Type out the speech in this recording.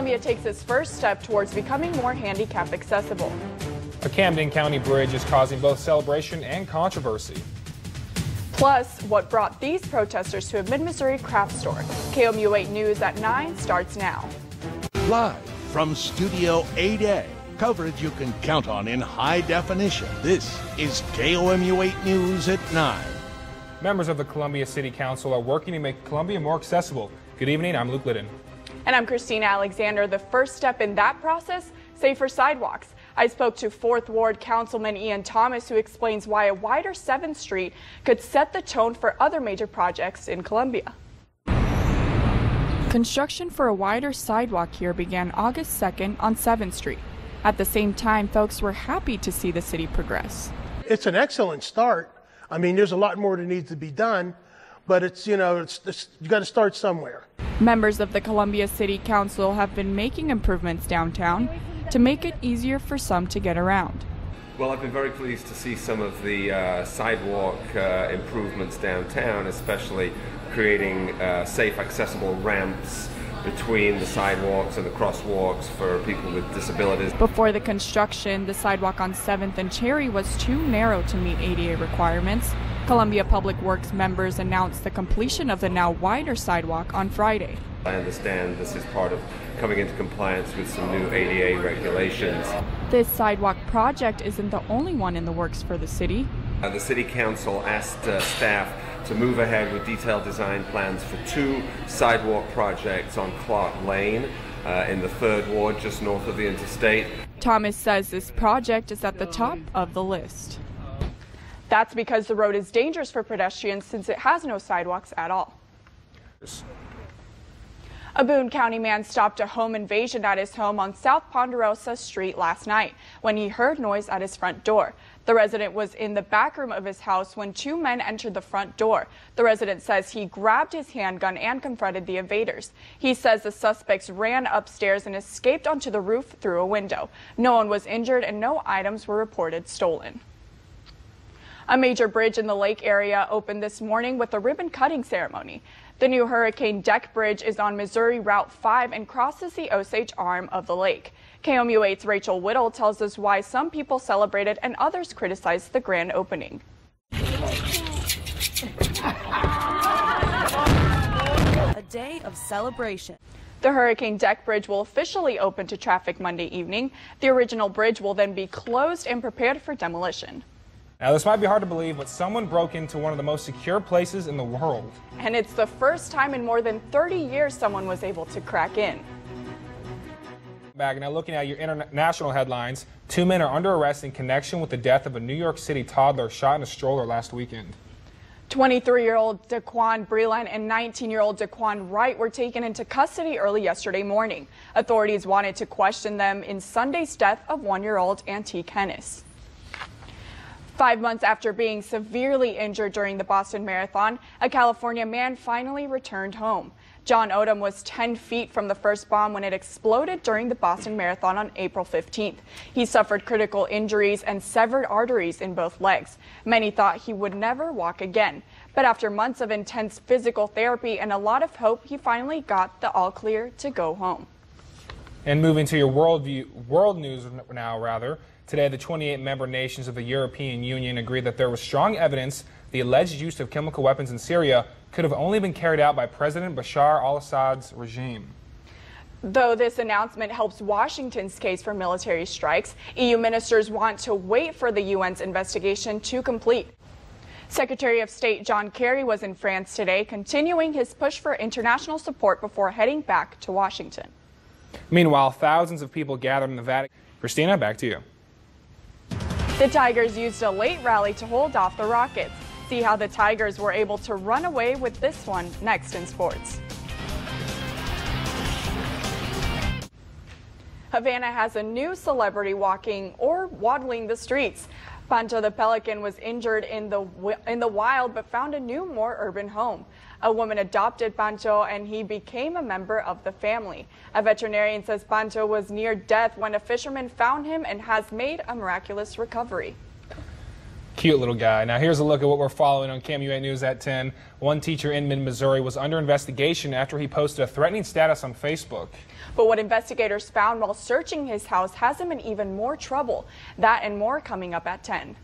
Columbia takes its first step towards becoming more handicap accessible. A Camden County bridge is causing both celebration and controversy. Plus, what brought these protesters to a Mid-Missouri craft store. KOMU-8 News at 9 starts now. Live from Studio 8A, coverage you can count on in high definition. This is KOMU-8 News at 9. Members of the Columbia City Council are working to make Columbia more accessible. Good evening, I'm Luke Liddon. And I'm Christina Alexander. The first step in that process, safer sidewalks. I spoke to 4th Ward Councilman Ian Thomas, who explains why a wider 7th Street could set the tone for other major projects in Columbia. Construction for a wider sidewalk here began August 2nd on 7th Street. At the same time, folks were happy to see the city progress. It's an excellent start. I mean, there's a lot more that needs to be done, but you got to start somewhere. Members of the Columbia City Council have been making improvements downtown to make it easier for some to get around. Well, I've been very pleased to see some of the sidewalk improvements downtown, especially creating safe, accessible ramps between the sidewalks and the crosswalks for people with disabilities. Before the construction, the sidewalk on 7th and Cherry was too narrow to meet ADA requirements. Columbia Public Works members announced the completion of the now wider sidewalk on Friday. I understand this is part of coming into compliance with some new ADA regulations. This sidewalk project isn't the only one in the works for the city. The City Council asked staff to move ahead with detailed design plans for 2 sidewalk projects on Clark Lane in the 3rd Ward, just north of the interstate. Thomas says this project is at the top of the list. That's because the road is dangerous for pedestrians since it has no sidewalks at all. A Boone County man stopped a home invasion at his home on South Ponderosa Street last night when he heard noise at his front door. The resident was in the back room of his house when 2 men entered the front door. The resident says he grabbed his handgun and confronted the invaders. He says the suspects ran upstairs and escaped onto the roof through a window. No one was injured and no items were reported stolen. A major bridge in the lake area opened this morning with a ribbon-cutting ceremony. The new Hurricane Deck Bridge is on Missouri Route 5 and crosses the Osage arm of the lake. KOMU-8's Rachel Whittle tells us why some people celebrated and others criticized the grand opening. A day of celebration. The Hurricane Deck Bridge will officially open to traffic Monday evening. The original bridge will then be closed and prepared for demolition. Now, this might be hard to believe, but someone broke into one of the most secure places in the world. And it's the first time in more than 30 years someone was able to crack in. Now, looking at your international headlines, 2 men are under arrest in connection with the death of a New York City toddler shot in a stroller last weekend. 23-year-old Daquan Breland and 19-year-old Daquan Wright were taken into custody early yesterday morning. Authorities wanted to question them in Sunday's death of 1-year-old Antique Hennis. 5 months after being severely injured during the Boston Marathon, a California man finally returned home. John Odom was 10 feet from the first bomb when it exploded during the Boston Marathon on April 15th. He suffered critical injuries and severed arteries in both legs. Many thought he would never walk again. But after months of intense physical therapy and a lot of hope, he finally got the all clear to go home. And moving to your world news now, today the 28 member nations of the European Union agreed that there was strong evidence the alleged use of chemical weapons in Syria could have only been carried out by President Bashar al-Assad's regime. Though this announcement helps Washington's case for military strikes, EU ministers want to wait for the UN's investigation to complete. Secretary of State John Kerry was in France today, continuing his push for international support before heading back to Washington. Meanwhile, thousands of people gathered in the Vatican. Christina, back to you. The Tigers used a late rally to hold off the Rockets. See how the Tigers were able to run away with this one next in sports. Havana has a new celebrity walking or waddling the streets. Pancho the Pelican was injured in the wild but found a new, more urban home. A woman adopted Pancho and he became a member of the family. A veterinarian says Pancho was near death when a fisherman found him and has made a miraculous recovery. Cute little guy. Now here's a look at what we're following on KOMU-8 News at 10. One teacher in Missouri was under investigation after he posted a threatening status on Facebook. But what investigators found while searching his house has him in even more trouble. That and more coming up at 10.